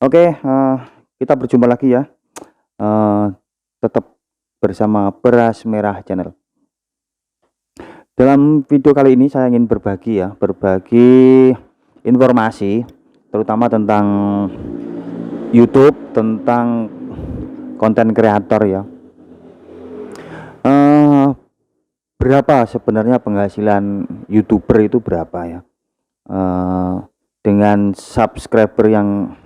Oke, kita berjumpa lagi ya, eee, tetap bersama Beras Merah Channel. Dalam video kali ini saya ingin berbagi informasi terutama tentang YouTube, tentang konten kreator ya. Eee, Berapa sebenarnya penghasilan YouTuber itu berapa ya? Eee, dengan subscriber yang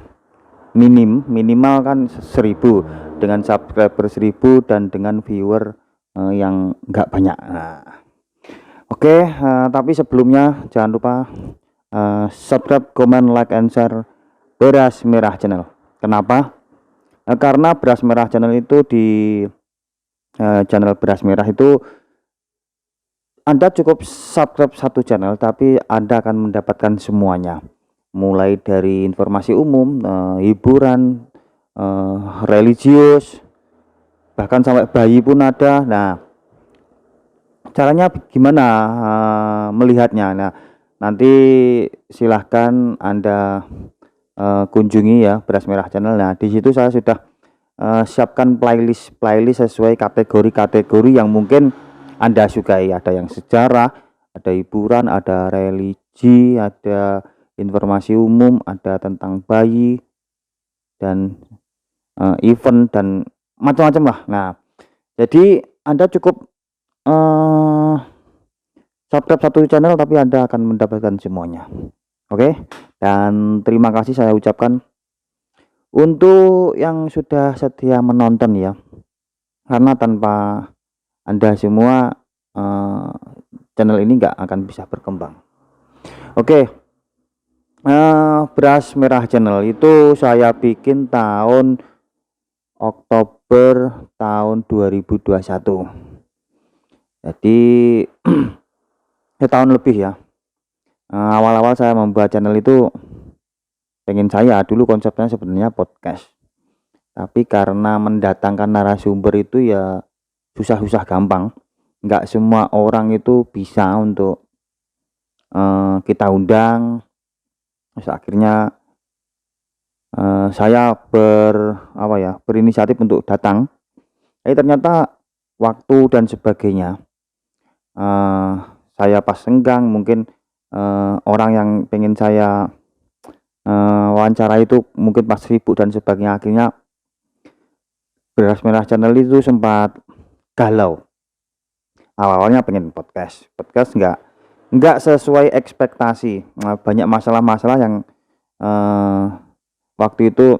minimal kan 1.000, dengan subscriber 1.000 dan dengan viewer, yang nggak banyak. Nah, oke, tapi sebelumnya jangan lupa, subscribe, comment, like, and share Beras Merah Channel. Kenapa? Karena Beras Merah Channel itu di, channel Beras Merah itu Anda cukup subscribe satu channel, tapi Anda akan mendapatkan semuanya. Mulai dari informasi umum, hiburan, religius, bahkan sampai bayi pun ada. Nah, caranya gimana, melihatnya? Nah, nanti silahkan Anda, kunjungi ya Beras Merah Channel. Nah, di situ saya sudah, siapkan playlist sesuai kategori-kategori yang mungkin Anda sukai. Ada yang sejarah, ada hiburan, ada religi, ada informasi umum, ada tentang bayi dan, event dan macam-macam lah. Nah, jadi Anda cukup, eee, subscribe satu channel tapi Anda akan mendapatkan semuanya. Oke, dan terima kasih saya ucapkan untuk yang sudah setia menonton ya, karena tanpa Anda semua, eee, channel ini nggak akan bisa berkembang. Oke, Beras Merah Channel itu saya bikin tahun Oktober tahun 2021. Jadi setahun lebih ya. Awal-awal saya membuat channel itu saya dulu konsepnya sebenarnya podcast. Tapi karena mendatangkan narasumber itu ya susah-susah gampang. Nggak semua orang itu bisa untuk, kita undang. Terus akhirnya, saya berinisiatif untuk datang. Ternyata waktu dan sebagainya, eee, saya pas senggang mungkin, orang yang pengen saya, wawancara itu mungkin pas sibuk dan sebagainya. Akhirnya Beras Merah Channel itu sempat galau. Awalnya pengen podcast nggak sesuai ekspektasi. Banyak masalah-masalah yang, eee, waktu itu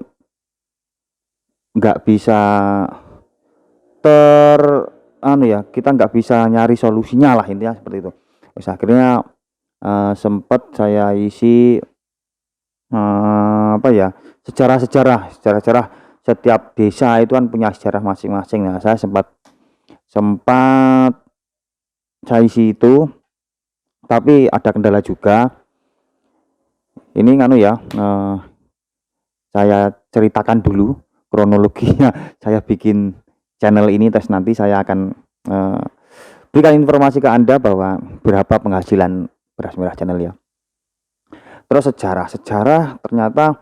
nggak bisa kita nggak bisa nyari solusinya lah, intinya seperti itu. Terus akhirnya, sempet saya isi, sejarah-sejarah setiap desa itu kan punya sejarah masing-masing. Nah, saya sempat sempat saya isi itu, tapi ada kendala juga. Ini saya ceritakan dulu kronologinya saya bikin channel ini, terus nanti saya akan, berikan informasi ke Anda bahwa berapa penghasilan Beras Merah Channel ya. Terus sejarah ternyata,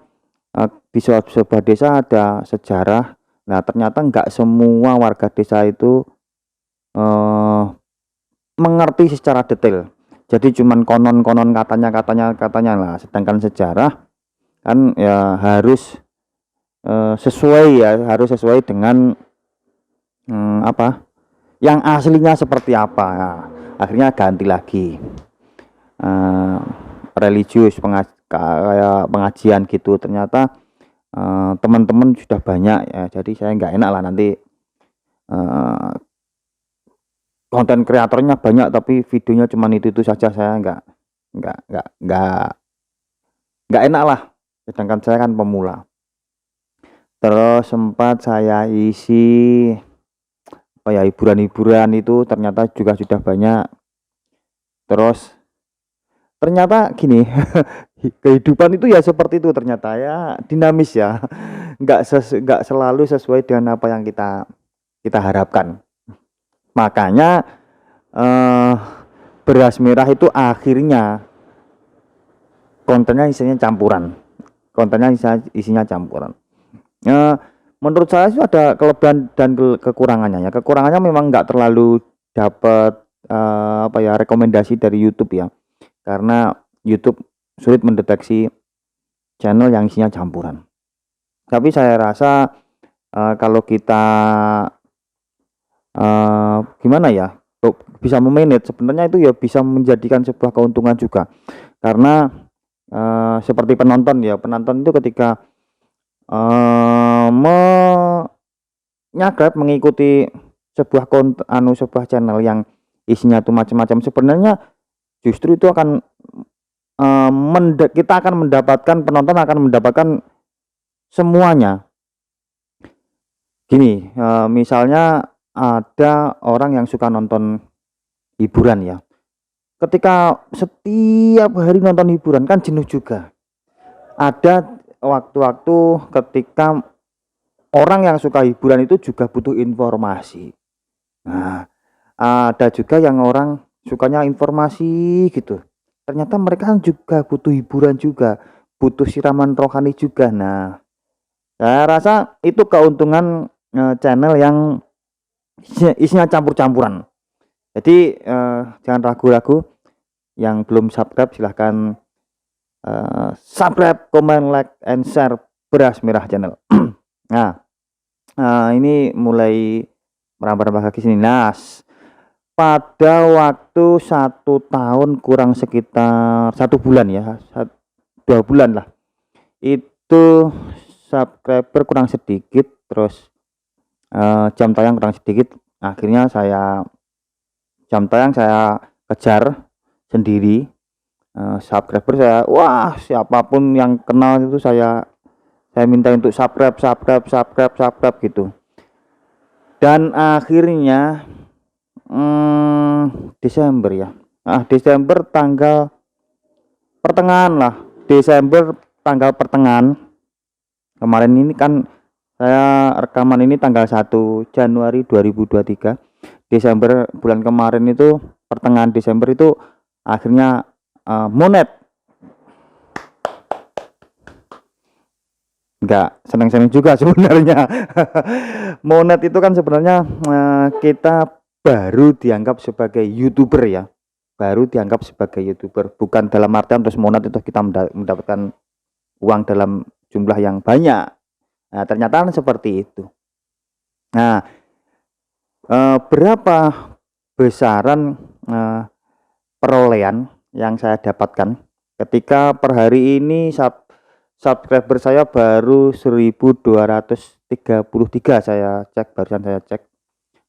di sebuah desa ada sejarah. Nah, ternyata nggak semua warga desa itu, eee, mengerti secara detail. Jadi cuman konon-konon katanya lah, sedangkan sejarah kan ya harus sesuai dengan, yang aslinya seperti apa. Nah, akhirnya ganti lagi, eee, religius kayak pengajian gitu. Ternyata, teman-teman sudah banyak ya, jadi saya nggak enak lah nanti, eee, konten kreatornya banyak tapi videonya cuman itu saja. Saya nggak nggak nggak nggak enak lah, sedangkan saya kan pemula. Terus sempat saya isi hiburan-hiburan itu ternyata juga sudah banyak. Terus ternyata gini, kehidupan itu ya seperti itu ternyata ya, dinamis ya. Nggak selalu sesuai dengan apa yang kita harapkan. Makanya, eee, Beras Merah itu akhirnya kontennya isinya campuran. kontennya isinya campuran. Menurut saya sih ada kelebihan dan kekurangannya ya. Kekurangannya memang nggak terlalu dapat rekomendasi dari YouTube ya, karena YouTube sulit mendeteksi channel yang isinya campuran. Tapi saya rasa kalau kita gimana ya, bisa memanage, sebenarnya itu ya bisa menjadikan sebuah keuntungan juga, karena seperti penonton ya, penonton itu ketika mengikuti sebuah sebuah channel yang isinya tuh macam-macam, sebenarnya justru itu akan kita akan mendapatkan, penonton akan mendapatkan semuanya. Gini, misalnya ada orang yang suka nonton hiburan ya, ketika setiap hari nonton hiburan kan jenuh juga. Ada waktu-waktu ketika orang yang suka hiburan itu juga butuh informasi. Nah, ada juga yang orang sukanya informasi gitu, ternyata mereka kan juga butuh hiburan juga, butuh siraman rohani juga. Nah, saya rasa itu keuntungan channel yang isinya campur-campuran. Jadi jangan ragu-ragu, yang belum subscribe silahkan subscribe, comment, like, and share Beras Merah Channel. Nah, ini mulai merambah-rambah ke sini. Nah, pada waktu 1 tahun kurang sekitar 1 bulan ya, 2 bulan lah, itu subscriber kurang sedikit, terus jam tayang kurang sedikit. Akhirnya jam tayang saya kejar sendiri, subscriber saya, wah siapapun yang kenal itu saya minta untuk subscribe gitu. Dan akhirnya Desember ya, Desember tanggal pertengahan lah, Desember tanggal pertengahan kemarin ini kan, saya rekaman ini tanggal 1 Januari 2023. Desember bulan kemarin itu, pertengahan Desember itu akhirnya monet. Enggak seneng-seneng juga sebenarnya. Monet itu kan sebenarnya kita baru dianggap sebagai YouTuber ya, baru dianggap sebagai YouTuber, bukan dalam artian terus monet itu kita mendapatkan uang dalam jumlah yang banyak. Nah, ternyata seperti itu. Nah, berapa besaran perolehan yang saya dapatkan ketika per hari ini subscriber saya baru 1233, saya cek, barusan saya cek,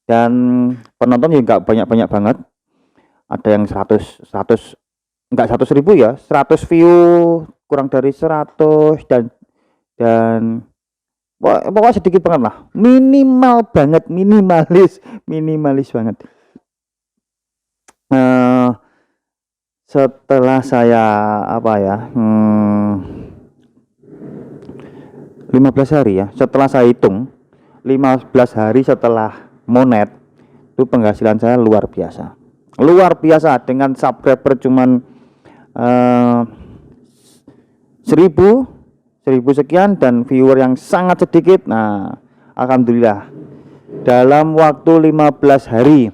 dan penonton juga banyak banget, ada yang 100 enggak 100.000 ya, 100 view kurang dari 100, dan pokoknya sedikit banget lah, minimal banget, minimalis banget. Setelah saya 15 hari ya, setelah saya hitung 15 hari setelah monet, itu penghasilan saya luar biasa dengan subscriber cuman 1000 sekian dan viewer yang sangat sedikit. Nah, alhamdulillah dalam waktu 15 hari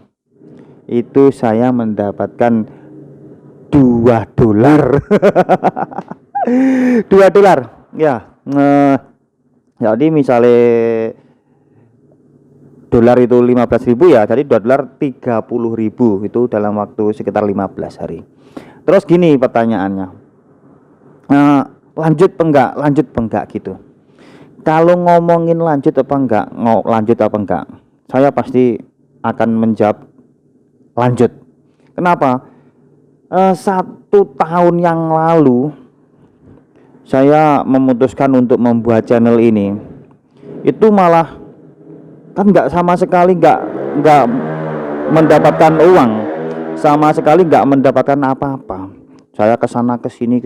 itu saya mendapatkan $2. $2 ya. Jadi misalnya dolar itu 15.000 ya, jadi $2 30.000 itu dalam waktu sekitar 15 hari. Terus gini pertanyaannya, lanjut apa enggak gitu. Kalau ngomongin lanjut apa enggak, saya pasti akan menjawab lanjut. Kenapa? 1 tahun yang lalu saya memutuskan untuk membuat channel ini, itu malah kan sama sekali nggak mendapatkan uang, sama sekali nggak mendapatkan apa-apa. Saya kesana kesini,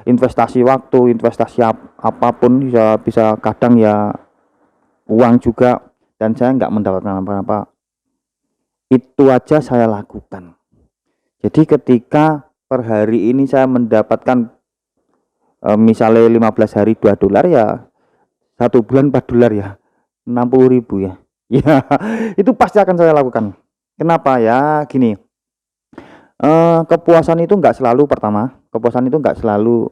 investasi waktu, investasi apapun, bisa kadang ya uang juga, dan saya nggak mendapatkan apa-apa. Itu aja saya lakukan. Jadi ketika per hari ini saya mendapatkan misalnya 15 hari $2 ya, 1 bulan $4 ya, 60.000 ya. Ya, itu pasti akan saya lakukan. Kenapa ya? Gini, kepuasan itu enggak selalu, pertama, kepuasan itu enggak selalu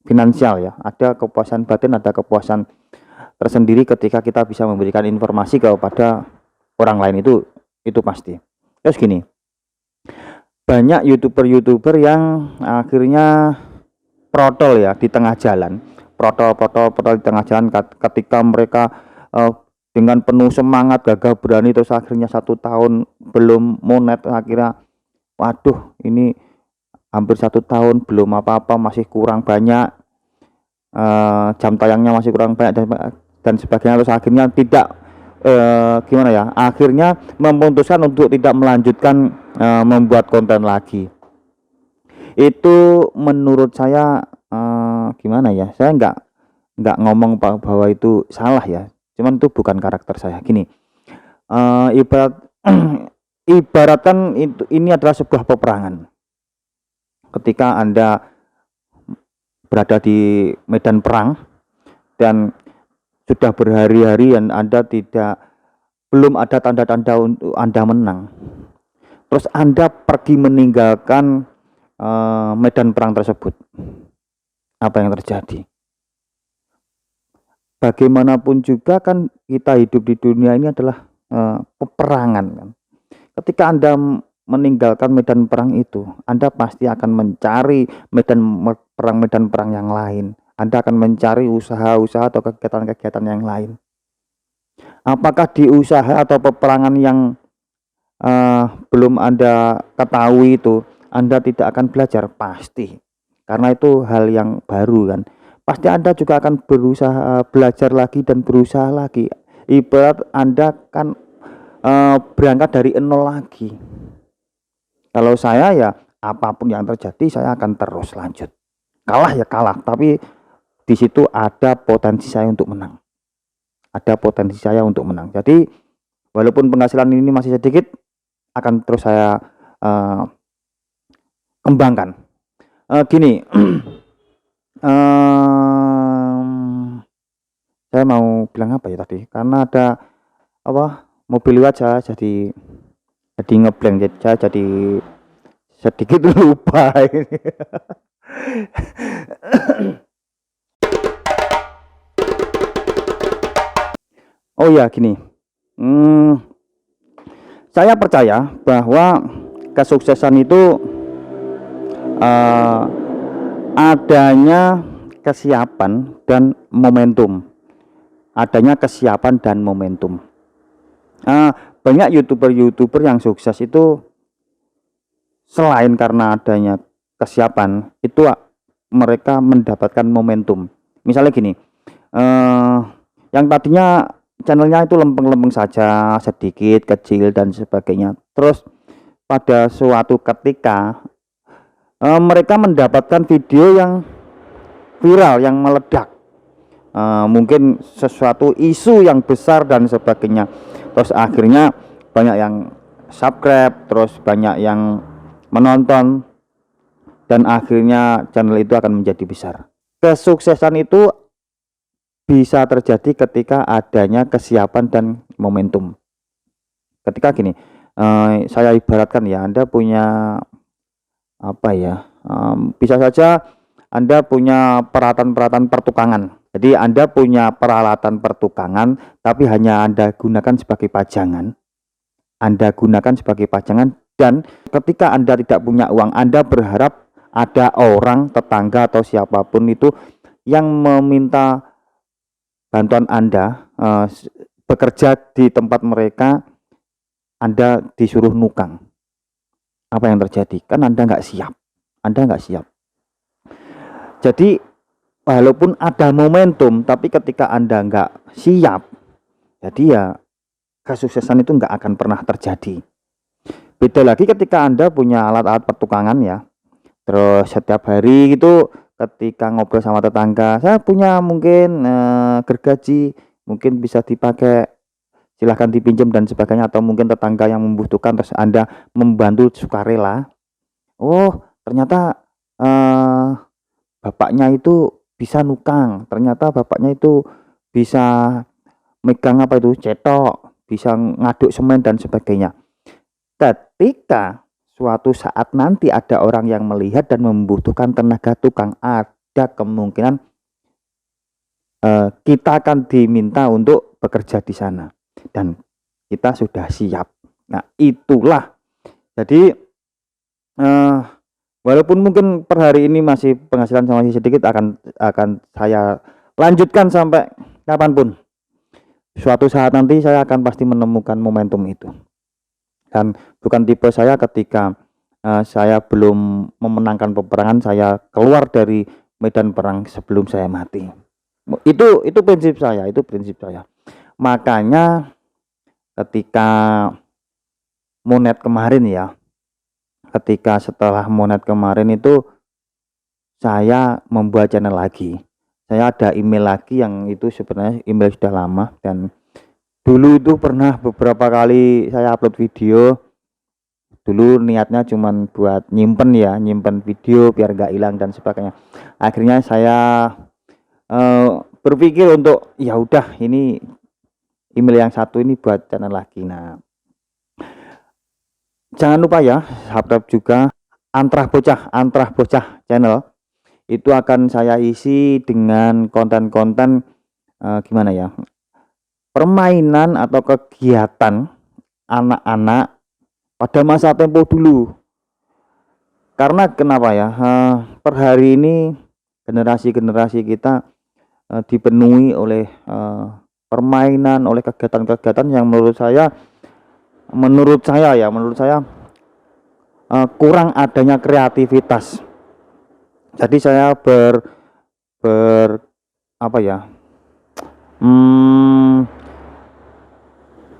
finansial ya. Ada kepuasan batin, ada kepuasan tersendiri ketika kita bisa memberikan informasi kepada orang lain, itu pasti. Terus gini, banyak youtuber yang akhirnya protol ya di tengah jalan, protol di tengah jalan ketika mereka dengan penuh semangat, gagah berani, terus akhirnya 1 tahun belum monet, akhirnya waduh ini hampir 1 tahun belum apa-apa, masih kurang banyak, jam tayangnya masih kurang banyak dan sebagainya, terus akhirnya tidak gimana ya, akhirnya memutuskan untuk tidak melanjutkan membuat konten lagi. Itu menurut saya gimana ya, saya nggak ngomong bahwa itu salah ya, cuman itu bukan karakter saya. Gini, ibaratkan ini adalah sebuah peperangan. Ketika Anda berada di medan perang dan sudah berhari-hari dan Anda belum ada tanda-tanda untuk Anda menang, terus Anda pergi meninggalkan medan perang tersebut, apa yang terjadi? Bagaimanapun juga kan kita hidup di dunia ini adalah peperangan kan. Ketika Anda meninggalkan medan perang itu, Anda pasti akan mencari medan perang yang lain. Anda akan mencari usaha-usaha atau kegiatan-kegiatan yang lain. Apakah di usaha atau peperangan yang belum Anda ketahui itu, Anda tidak akan belajar? Pasti, karena itu hal yang baru kan. Pasti Anda juga akan berusaha belajar lagi dan berusaha lagi. Ibarat Anda kan berangkat dari nol lagi. Kalau saya ya apapun yang terjadi saya akan terus lanjut. Kalah ya kalah, tapi di situ ada potensi saya untuk menang. Ada potensi saya untuk menang. Jadi walaupun penghasilan ini masih sedikit, akan terus saya kembangkan. Gini, saya mau bilang apa ya tadi? Karena ada mobil lewat, saya jadi ngeblank, saya jadi sedikit lupa ini. Oh ya, gini, saya percaya bahwa kesuksesan itu adanya kesiapan dan momentum. Adanya kesiapan dan momentum. Banyak youtuber yang sukses itu selain karena adanya kesiapan, itu mereka mendapatkan momentum. Misalnya gini, yang tadinya channelnya itu lempeng-lempeng saja, sedikit, kecil dan sebagainya, terus pada suatu ketika mereka mendapatkan video yang viral, yang meledak, mungkin sesuatu isu yang besar dan sebagainya, terus akhirnya banyak yang subscribe, terus banyak yang menonton, dan akhirnya channel itu akan menjadi besar. Kesuksesan itu bisa terjadi ketika adanya kesiapan dan momentum. Ketika gini, saya ibaratkan ya, Anda punya apa ya, bisa saja Anda punya peralatan pertukangan. Jadi Anda punya peralatan pertukangan, tapi hanya Anda gunakan sebagai pajangan. Anda gunakan sebagai pajangan, dan ketika Anda tidak punya uang, Anda berharap ada orang, tetangga atau siapapun itu yang meminta bantuan Anda, bekerja di tempat mereka, Anda disuruh nukang. Apa yang terjadi? Kan Anda nggak siap. Anda nggak siap. Jadi walaupun ada momentum, tapi ketika Anda nggak siap, jadi ya kesuksesan itu nggak akan pernah terjadi. Beda lagi ketika Anda punya alat-alat pertukangan ya, terus setiap hari gitu ketika ngobrol sama tetangga, saya punya mungkin gergaji, mungkin bisa dipakai, silahkan dipinjam dan sebagainya, atau mungkin tetangga yang membutuhkan, terus Anda membantu sukarela. Oh ternyata bapaknya itu bisa nukang, ternyata bapaknya itu bisa megang apa itu cetok, bisa ngaduk semen dan sebagainya. Ketika suatu saat nanti ada orang yang melihat dan membutuhkan tenaga tukang, ada kemungkinan kita akan diminta untuk bekerja di sana dan kita sudah siap. Nah, itulah. Jadi walaupun mungkin per hari ini masih penghasilan masih sedikit, akan saya lanjutkan sampai kapanpun. Suatu saat nanti saya akan pasti menemukan momentum itu. Dan bukan tipe saya ketika saya belum memenangkan peperangan, saya keluar dari medan perang sebelum saya mati. Itu prinsip saya, itu prinsip saya. Makanya ketika Monet kemarin ya, ketika setelah Monet kemarin itu saya membuat channel lagi. Saya ada email lagi yang itu sebenarnya email sudah lama, dan dulu itu pernah beberapa kali saya upload video. Dulu niatnya cuman buat nyimpen video biar gak hilang dan sebagainya. Akhirnya saya berpikir untuk ya udah, ini email yang satu ini buat channel lagi. Nah, jangan lupa ya subscribe juga Antrah Bocah channel. Itu akan saya isi dengan konten-konten gimana ya, permainan atau kegiatan anak-anak pada masa tempo dulu. Karena kenapa ya, per hari ini generasi kita dipenuhi oleh permainan, oleh kegiatan-kegiatan yang menurut saya kurang adanya kreativitas. Jadi saya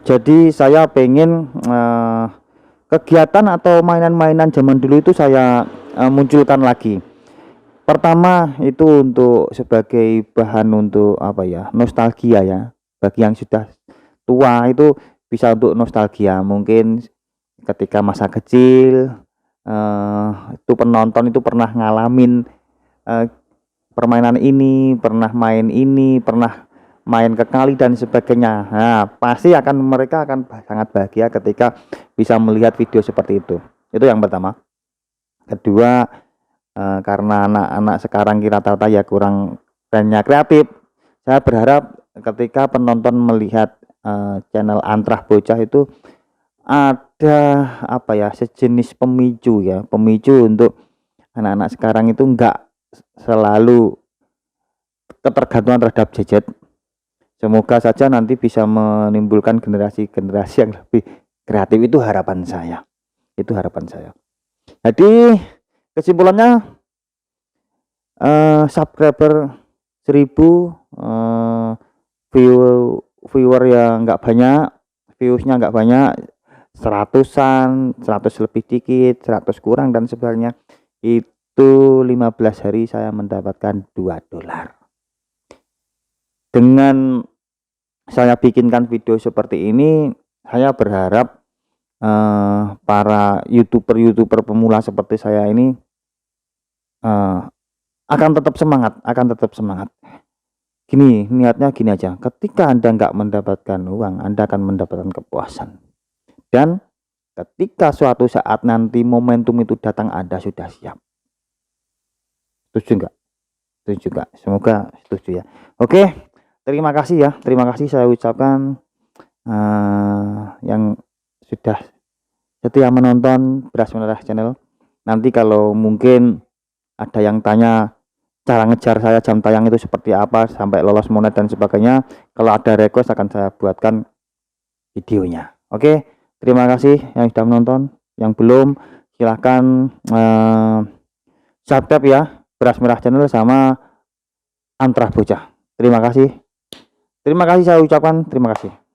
jadi saya pengen kegiatan atau mainan-mainan zaman dulu itu saya munculkan lagi. Pertama itu untuk sebagai bahan untuk nostalgia ya. Bagi yang sudah tua itu bisa untuk nostalgia. Mungkin ketika masa kecil itu penonton itu pernah ngalamin permainan ini, pernah main ke kali dan sebagainya. Nah, pasti mereka akan sangat bahagia ketika bisa melihat video seperti itu. Itu yang pertama. Kedua, karena anak-anak sekarang rata-rata ya kurang banyak kreatif, saya berharap ketika penonton melihat channel Antrah Bocah itu ada sejenis pemicu untuk anak-anak sekarang itu enggak selalu ketergantungan terhadap gadget. Semoga saja nanti bisa menimbulkan generasi-generasi yang lebih kreatif. Itu harapan saya. Jadi kesimpulannya, subscriber 1000, viewer yang enggak banyak, viewsnya enggak banyak, 100-an, 100 lebih dikit, 100 kurang dan sebagainya, itu 15 hari saya mendapatkan $2. Dengan saya bikinkan video seperti ini, saya berharap para youtuber pemula seperti saya ini akan tetap semangat. Niatnya gini aja, ketika Anda nggak mendapatkan uang, Anda akan mendapatkan kepuasan. Dan ketika suatu saat nanti momentum itu datang, Anda sudah siap. Setuju nggak? Semoga setuju ya. Oke, terima kasih saya ucapkan yang sudah setia menonton Beras Merah Channel. Nanti kalau mungkin ada yang tanya cara ngejar saya jam tayang itu seperti apa sampai lolos monet dan sebagainya, kalau ada request akan saya buatkan videonya. Oke, terima kasih yang sudah menonton. Yang belum, silahkan subscribe ya Beras Merah Channel sama Antrah Bocah. Terima kasih saya ucapkan terima kasih.